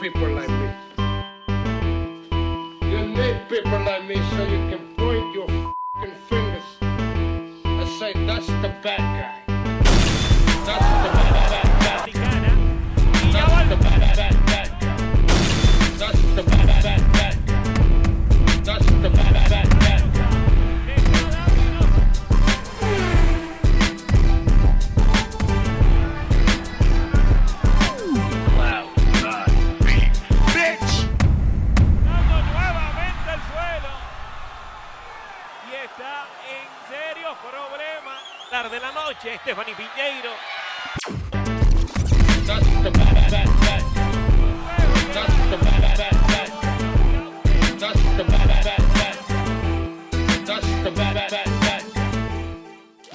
people like me. You need people like me so you can point your f***ing fingers and say, that's the bad guy. That's the bad guy. That's the bad guy. That's the bad guy. That's the bad guy. That's the bad guy. De la noche, Stephanie Piñeiro. That's the bad guy. That's the bad guy. That's the bad guy. That's the bad guy.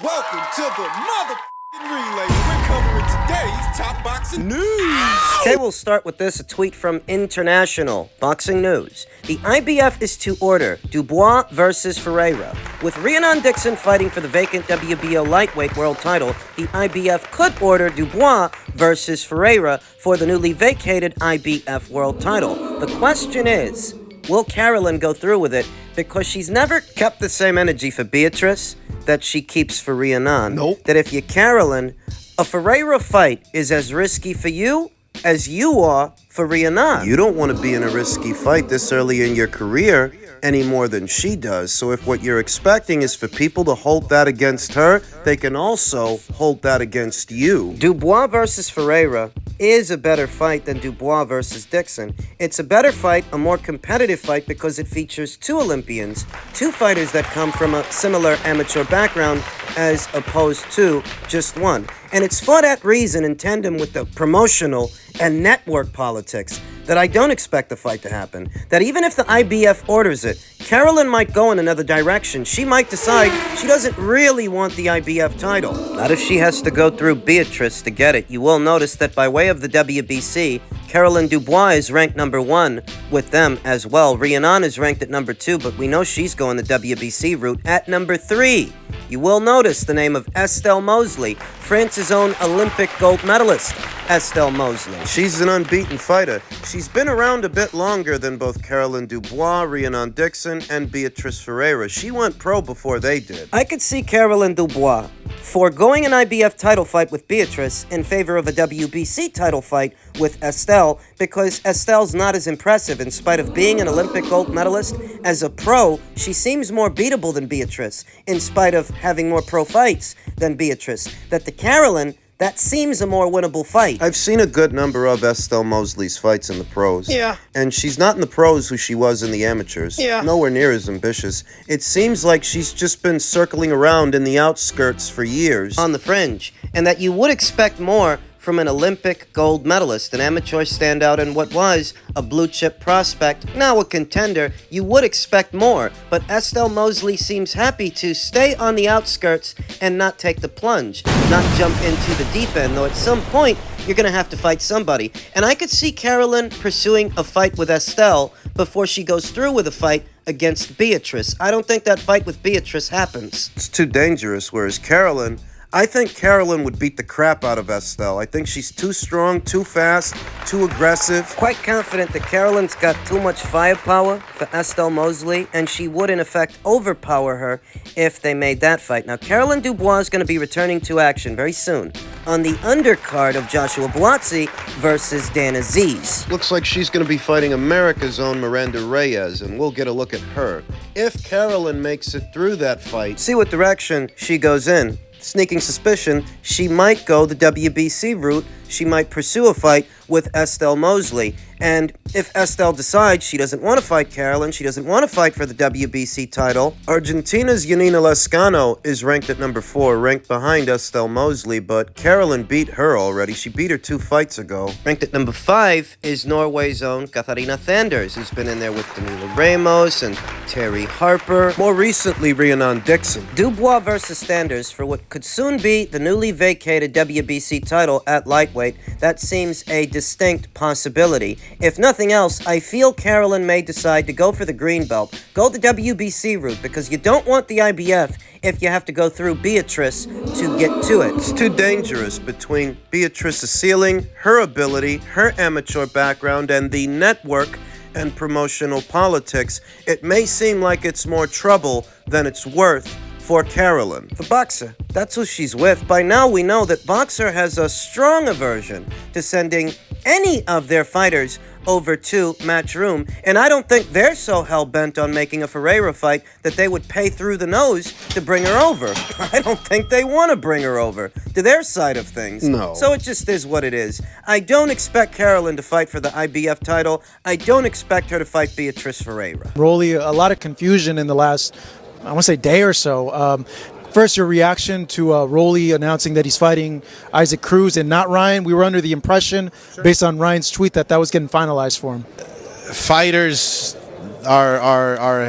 Welcome to the motherfucking relay. We're covering today's top boxing news. Okay, we'll start with this, a tweet from International Boxing News. The IBF is to order Dubois versus Ferreira. With Rhiannon Dixon fighting for the vacant WBO lightweight world title, the IBF could order Dubois versus Ferreira for the newly vacated IBF world title. The question is, will Carolyn go through with it? Because she's never kept the same energy for Beatrice that she keeps for Rhiannon. Nope. That if you're Carolyn, a Ferreira fight is as risky for you as you are for Rhiannon. You don't want to be in a risky fight this early in your career any more than she does. So if what you're expecting is for people to hold that against her, they can also hold that against you. Dubois versus Ferreira is a better fight than Dubois versus Dixon. It's a better fight, a more competitive fight, because it features two Olympians, two fighters that come from a similar amateur background as opposed to just one. And it's for that reason, in tandem with the promotional and network politics, that I don't expect the fight to happen. That even if the IBF orders it, Carolyn might go in another direction. She might decide she doesn't really want the IBF title. Not if she has to go through Beatrice to get it. You will notice that by way of the WBC, Carolyn Dubois is ranked number 1 with them as well. Rhiannon is ranked at number 2, but we know she's going the WBC route at number 3. You will notice the name of Estelle Mosley, France's own Olympic gold medalist, Estelle Mosley. She's an unbeaten fighter. She's been around a bit longer than both Carolyn Dubois, Rhiannon Dixon, and Beatrice Ferreira. She went pro before they did. I could see Carolyn Dubois foregoing an IBF title fight with Beatrice in favor of a WBC title fight with Estelle, because Estelle's not as impressive. In spite of being an Olympic gold medalist, as a pro, she seems more beatable than Beatrice, in spite of having more pro fights than Beatrice. That the Carolyn, that seems a more winnable fight. I've seen a good number of Estelle Mosley's fights in the pros. Yeah. And she's not in the pros who she was in the amateurs. Yeah. Nowhere near as ambitious. It seems like she's just been circling around in the outskirts for years. On the fringe. And that you would expect more from an Olympic gold medalist, an amateur standout, and what was a blue-chip prospect, now a contender. You would expect more, but Estelle Mosley seems happy to stay on the outskirts and not take the plunge, not jump into the deep end, though at some point, you're going to have to fight somebody. And I could see Carolyn pursuing a fight with Estelle before she goes through with a fight against Beatrice. I don't think that fight with Beatrice happens. It's too dangerous, whereas Carolyn, I think Carolyn would beat the crap out of Estelle. I think she's too strong, too fast, too aggressive. Quite confident that Carolyn's got too much firepower for Estelle Mosley, and she would, in effect, overpower her if they made that fight. Now, Carolyn Dubois is going to be returning to action very soon on the undercard of Joshua Buatsi versus Dan Aziz. Looks like she's going to be fighting America's own Miranda Reyes, and we'll get a look at her. If Carolyn makes it through that fight, See what direction she goes in. Sneaking suspicion, she might go the WBC route. She might pursue a fight with Estelle Mosley. And if Estelle decides she doesn't want to fight Carolyn, she doesn't want to fight for the WBC title, Argentina's Yanina Lescano is ranked at number 4, ranked behind Estelle Mosley, but Carolyn beat her already. She beat her 2 fights ago. Ranked at number 5 is Norway's own Katharina Thanders, who's been in there with Danila Ramos and Terry Harper. More recently, Rhiannon Dixon. Dubois versus Thanders for what could soon be the newly vacated WBC title at lightweight. lightweight, that seems a distinct possibility. If nothing else, I feel Carolyn may decide to go for the green belt, go the WBC route, because you don't want the IBF if you have to go through Beatrice to get to it. It's too dangerous between Beatrice's ceiling, her ability, her amateur background, and the network and promotional politics. It may seem like it's more trouble than it's worth for Carolyn. The Boxer, that's who she's with. By now we know that Boxer has a strong aversion to sending any of their fighters over to Matchroom, and I don't think they're so hell-bent on making a Ferreira fight that they would pay through the nose to bring her over. I don't think they want to bring her over to their side of things. No. So it just is what it is. I don't expect Carolyn to fight for the IBF title. I don't expect her to fight Beatrice Ferreira. Rolly, a lot of confusion in the last, I want to say, day or so. First, your reaction to Rolly announcing that he's fighting Isaac Cruz and not Ryan. We were under the impression, based on Ryan's tweet, that was getting finalized for him. Fighters are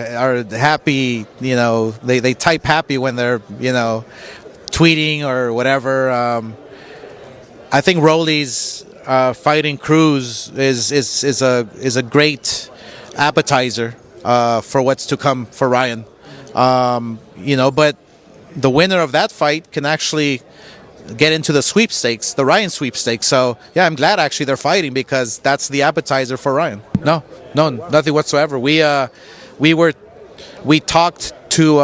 happy, you know, they type happy when they're, you know, tweeting or whatever. I think Rolly's fighting Cruz is a great appetizer for what's to come for Ryan. You know, but the winner of that fight can actually get into the sweepstakes, the Ryan sweepstakes. So, yeah, I'm glad actually they're fighting because that's the appetizer for Ryan. No, nothing whatsoever. We talked to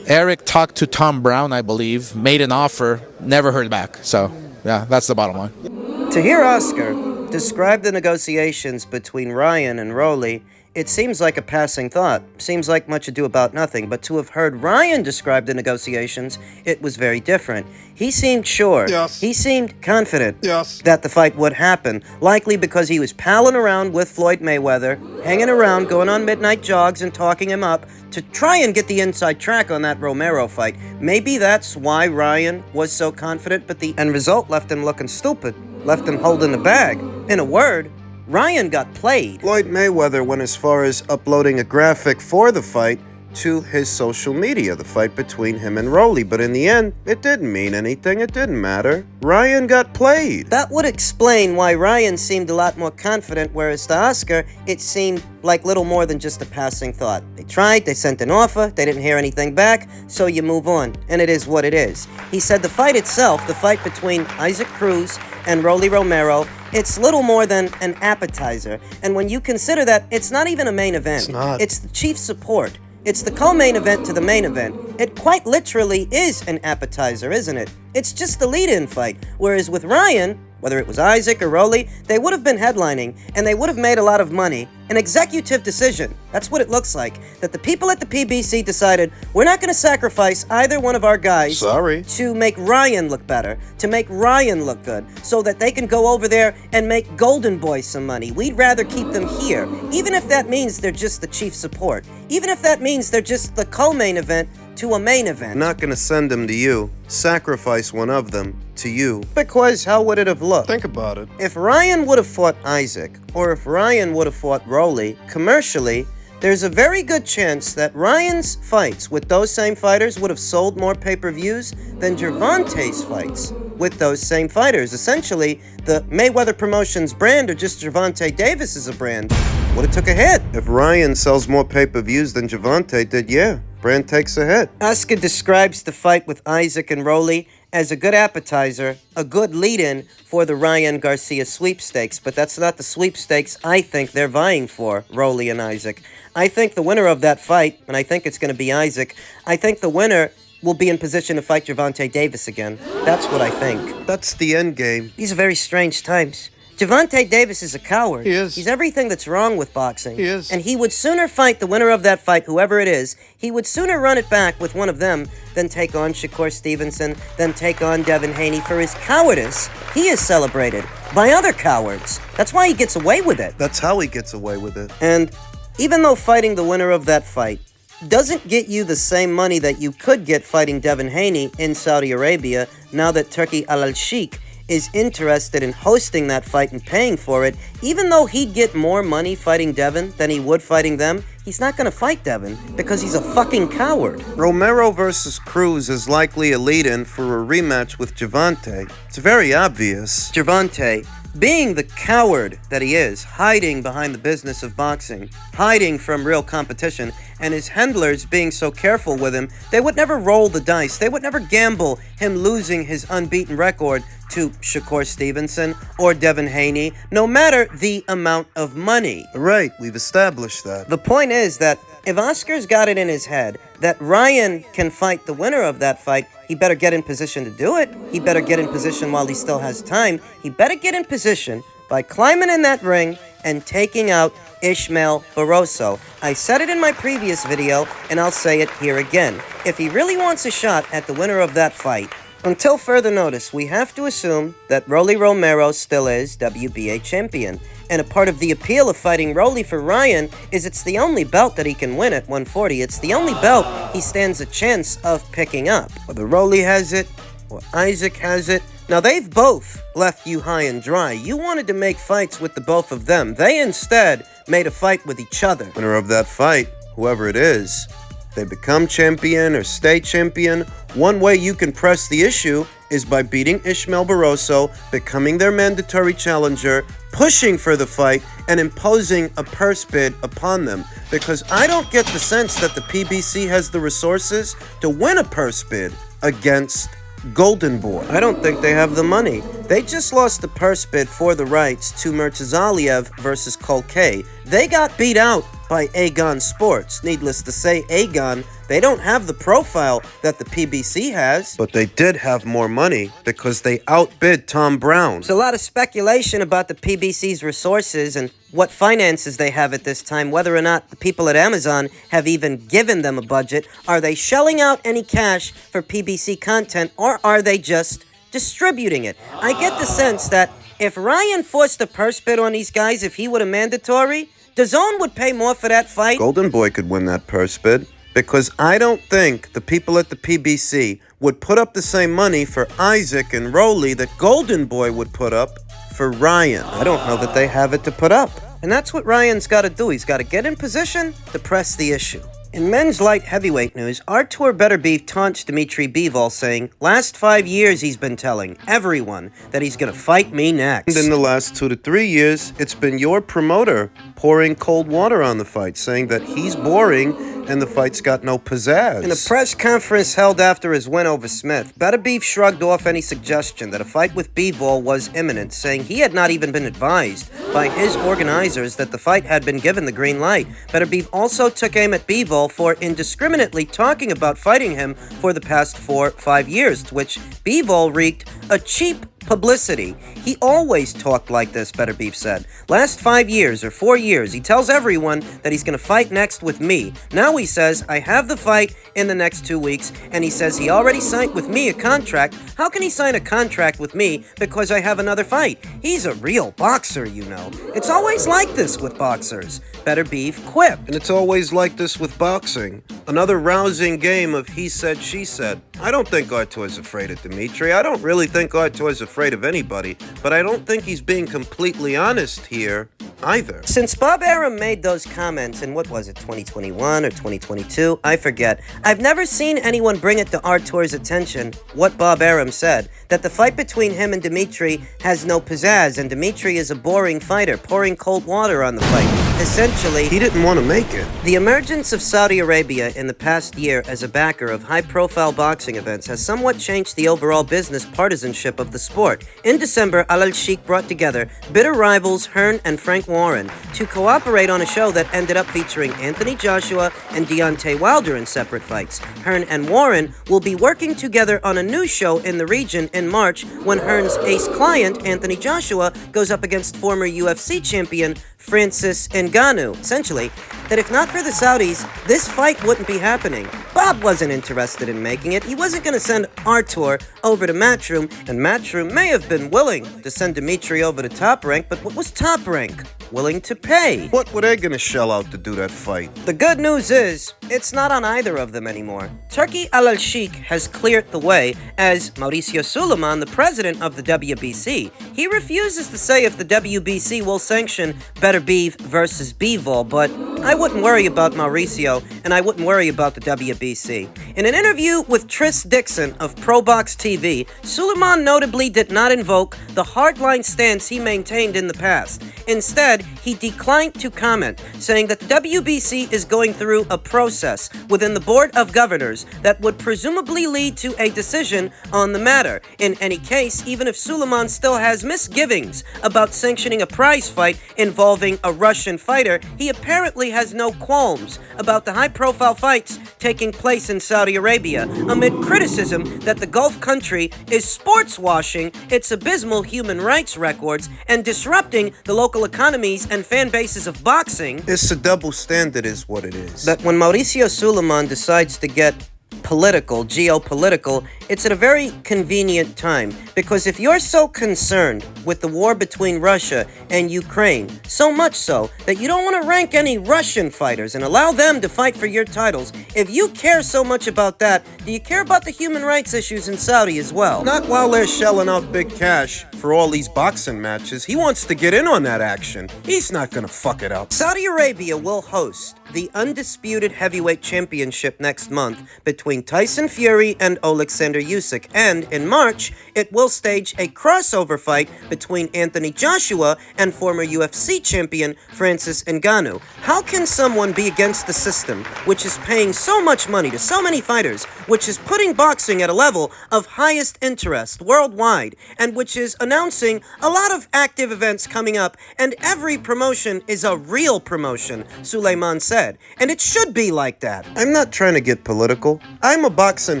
Eric, talked to Tom Brown, I believe, made an offer, never heard back. So, yeah, that's the bottom line. To hear Oscar describe the negotiations between Ryan and Rolly, it seems like a passing thought, seems like much ado about nothing, but to have heard Ryan describe the negotiations, it was very different. He seemed sure, Yes. he seemed confident Yes. that the fight would happen, likely because he was palling around with Floyd Mayweather, hanging around, going on midnight jogs and talking him up to try and get the inside track on that Romero fight. Maybe that's why Ryan was so confident, but the end result left him looking stupid, left him holding the bag. In a word, Ryan got played. Floyd Mayweather went as far as uploading a graphic for the fight to his social media, the fight between him and Rolly, but in the end, it didn't mean anything, it didn't matter. Ryan got played. That would explain why Ryan seemed a lot more confident, whereas to Oscar, it seemed like little more than just a passing thought. They tried, they sent an offer, they didn't hear anything back, so you move on, and it is what it is. He said the fight itself, the fight between Isaac Cruz and Rolly Romero, it's little more than an appetizer. And when you consider that, it's not even a main event. It's not. It's the chief support. It's the co-main event to the main event. It quite literally is an appetizer, isn't it? It's just the lead-in fight. Whereas with Ryan, whether it was Isaac or Rolly, they would have been headlining, and they would have made a lot of money. An executive decision. That's what it looks like. That the people at the PBC decided, we're not going to sacrifice either one of our guys to make Ryan look better, to make Ryan look good, so that they can go over there and make Golden Boy some money. We'd rather keep them here, even if that means they're just the chief support. Even if that means they're just the co-main event to a main event. Not gonna send them to you. Sacrifice one of them to you. Because how would it have looked? Think about it. If Ryan would have fought Isaac, or if Ryan would have fought Rolly, commercially, there's a very good chance that Ryan's fights with those same fighters would have sold more pay-per-views than Gervonta's fights with those same fighters. Essentially, the Mayweather Promotions brand, or just Gervonta Davis as a brand, would have took a hit. If Ryan sells more pay-per-views than Gervonta did, yeah, brand takes a hit. Oscar describes the fight with Isaac and Rolly as a good appetizer, a good lead-in for the Ryan Garcia sweepstakes, but that's not the sweepstakes I think they're vying for, Rolly and Isaac. I think the winner of that fight, and I think it's going to be Isaac, I think the winner will be in position to fight Gervonta Davis again. That's what I think. That's the end game. These are very strange times. Gervonta Davis is a coward. He is. He's everything that's wrong with boxing. He is. And he would sooner fight the winner of that fight, whoever it is, he would sooner run it back with one of them than take on Shakur Stevenson, than take on Devin Haney. For his cowardice, he is celebrated by other cowards. That's why he gets away with it. That's how he gets away with it. And even though fighting the winner of that fight doesn't get you the same money that you could get fighting Devin Haney in Saudi Arabia, now that Turki Al-Sheikh is interested in hosting that fight and paying for it, even though he'd get more money fighting Devin than he would fighting them, he's not gonna fight Devin because he's a fucking coward. Romero versus Cruz is likely a lead-in for a rematch with Gervonta. It's very obvious. Gervonta, being the coward that he is, hiding behind the business of boxing, hiding from real competition, and his handlers being so careful with him, they would never roll the dice. They would never gamble him losing his unbeaten record to Shakur Stevenson or Devin Haney, no matter the amount of money. Right, we've established that. The point is that if Oscar's got it in his head that Ryan can fight the winner of that fight, he better get in position to do it. He better get in position while he still has time. He better get in position by climbing in that ring and taking out Ishmael Barroso. I said it in my previous video, and I'll say it here again. If he really wants a shot at the winner of that fight, until further notice, we have to assume that Rolly Romero still is WBA champion. And a part of the appeal of fighting Rolly for Ryan is it's the only belt that he can win at 140. It's the only belt he stands a chance of picking up. Whether Rolly has it or Isaac has it. Now, they've both left you high and dry. You wanted to make fights with the both of them. They instead made a fight with each other. Winner of that fight, whoever it is, they become champion or stay champion. One way you can press the issue is by beating Ishmael Barroso, becoming their mandatory challenger, pushing for the fight, and imposing a purse bid upon them. Because I don't get the sense that the PBC has the resources to win a purse bid against Golden Boy. I don't think they have the money. They just lost the purse bid for the rights to Murtazaliev versus Kolkay. They got beat out by Aegon Sports. Needless to say, Aegon, they don't have the profile that the PBC has. But they did have more money because they outbid Tom Brown. There's a lot of speculation about the PBC's resources and what finances they have at this time, whether or not the people at Amazon have even given them a budget. Are they shelling out any cash for PBC content, or are they just distributing it? I get the sense that if Ryan forced a purse bid on these guys, if he were a mandatory, DAZN would pay more for that fight. Golden Boy could win that purse bid because I don't think the people at the PBC would put up the same money for Isaac and Rolly that Golden Boy would put up for Ryan. I don't know that they have it to put up. And that's what Ryan's got to do. He's got to get in position to press the issue. In men's light heavyweight news, Artur Beterbiev taunts Dmitry Bivol, saying, last 5 years he's been telling everyone that he's going to fight me next. And in the last 2 to 3 years, it's been your promoter pouring cold water on the fight, saying that he's boring and the fight's got no pizzazz. In a press conference held after his win over Smith, Beterbiev shrugged off any suggestion that a fight with Bivol was imminent, saying he had not even been advised by his organizers that the fight had been given the green light. Beterbiev also took aim at Bivol for indiscriminately talking about fighting him for the past 4 or 5 years, to which Bivol wreaked a cheap publicity. He always talked like this, Beterbiev said. Last 5 years or 4 years, he tells everyone that he's going to fight next with me. Now he says, I have the fight in the next 2 weeks, and he says he already signed with me a contract. How can he sign a contract with me because I have another fight? He's a real boxer, you know. It's always like this with boxers. Beterbiev quipped. And it's always like this with boxing. Another rousing game of he said, she said. I don't think Artur is afraid of Dmitry. I don't really think Artur is afraid of anybody, but I don't think he's being completely honest here either. Since Bob Arum made those comments in, what was it, 2021 or 2022? I forget. I've never seen anyone bring it to Artur's attention what Bob Arum said, that the fight between him and Dmitry has no pizzazz, and Dmitry is a boring fighter, pouring cold water on the fight. Essentially, He didn't want to make it. the emergence of Saudi Arabia in the past year as a backer of high-profile boxing events has somewhat changed the overall business partisanship of the sport. In December, Al Sheikh brought together bitter rivals Hearn and Frank Warren to cooperate on a show that ended up featuring Anthony Joshua and Deontay Wilder in separate fights. Hearn and Warren will be working together on a new show in the region in March when Hearn's ace client, Anthony Joshua, goes up against former UFC champion Francis Ngannou. Essentially, that if not for the Saudis, this fight wouldn't be happening. Bob wasn't interested in making it. He wasn't going to send Artur over to Matchroom, and Matchroom may have been willing to send Dmitry over to Top Rank, but what was Top Rank willing to pay? What were they going to shell out to do that fight? The good news is, it's not on either of them anymore. Turki Al-Sheikh has cleared the way as Mauricio Sulaiman, the president of the WBC. He refuses to say if the WBC will sanction Beterbiev versus Bivol, but I wouldn't worry about Mauricio, and I wouldn't worry about the WBC. In an interview with Tris Dixon of ProBox TV, Sulaiman notably did not invoke the hardline stance he maintained in the past. Instead, he declined to comment, saying that the WBC is going through a process within the Board of Governors that would presumably lead to a decision on the matter. In any case, even if Sulaiman still has misgivings about sanctioning a prize fight involving a Russian fighter, he apparently has no qualms about the high-profile fights taking place in Saudi Arabia, amid criticism that the Gulf country is sports-washing its abysmal human rights records and disrupting the local economies and fan bases of boxing. It's a double standard is what it is. That when Mauricio Sulaiman decides to get geopolitical, it's at a very convenient time. Because if you're so concerned with the war between Russia and Ukraine, so much so that you don't want to rank any Russian fighters and allow them to fight for your titles, if you care so much about that, do you care about the human rights issues in Saudi as well? Not while they're shelling out big cash for all these boxing matches. He wants to get in on that action. He's not gonna fuck it up. Saudi Arabia will host the undisputed heavyweight championship next month between Tyson Fury and Alexander Usyk, and in March, it will stage a crossover fight between Anthony Joshua and former UFC champion Francis Ngannou. How can someone be against the system, which is paying so much money to so many fighters, which is putting boxing at a level of highest interest worldwide, and which is announcing a lot of active events coming up, and every promotion is a real promotion, Sulaiman said, and it should be like that. I'm not trying to get political. I'm a boxing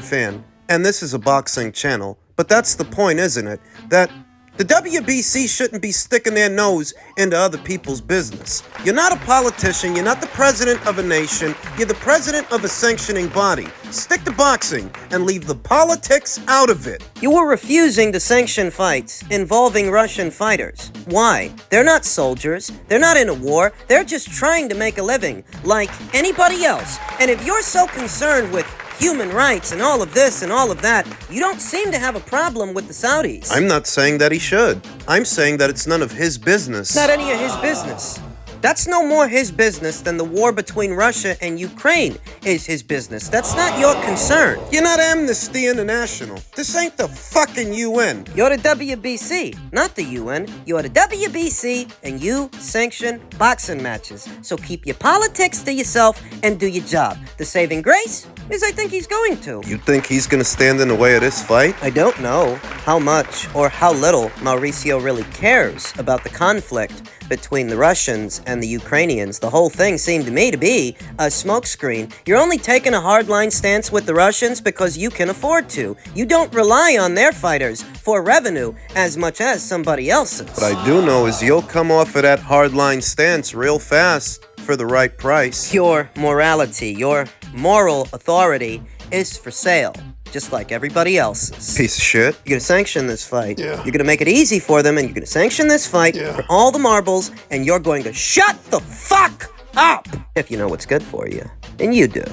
fan, and this is a boxing channel. But that's the point, isn't it? That the WBC shouldn't be sticking their nose into other people's business. You're not a politician, you're not the president of a nation, you're the president of a sanctioning body. Stick to boxing and leave the politics out of it. You were refusing to sanction fights involving Russian fighters. Why? They're not soldiers, they're not in a war, they're just trying to make a living, like anybody else. And if you're so concerned with human rights and all of this and all of that, you don't seem to have a problem with the Saudis. I'm not saying that he should. I'm saying that it's none of his business. Not any of his business. That's no more his business than the war between Russia and Ukraine is his business. That's not your concern. You're not Amnesty International. This ain't the fucking UN. You're the WBC, not the UN. You're the WBC, and you sanction boxing matches. So keep your politics to yourself and do your job. The saving grace is I think he's going to. You think he's gonna stand in the way of this fight? I don't know how much or how little Mauricio really cares about the conflict between the Russians and the Ukrainians. The whole thing seemed to me to be a smokescreen. You're only taking a hardline stance with the Russians because you can afford to. You don't rely on their fighters for revenue as much as somebody else's. What I do know is you'll come off of that hardline stance real fast for the right price. Your morality, your moral authority is for sale, just like everybody else's. Piece of shit. You're gonna sanction this fight. Yeah. You're gonna make it easy for them, and you're gonna sanction this fight for all the marbles, and you're going to shut the fuck up! If you know what's good for you. And you do.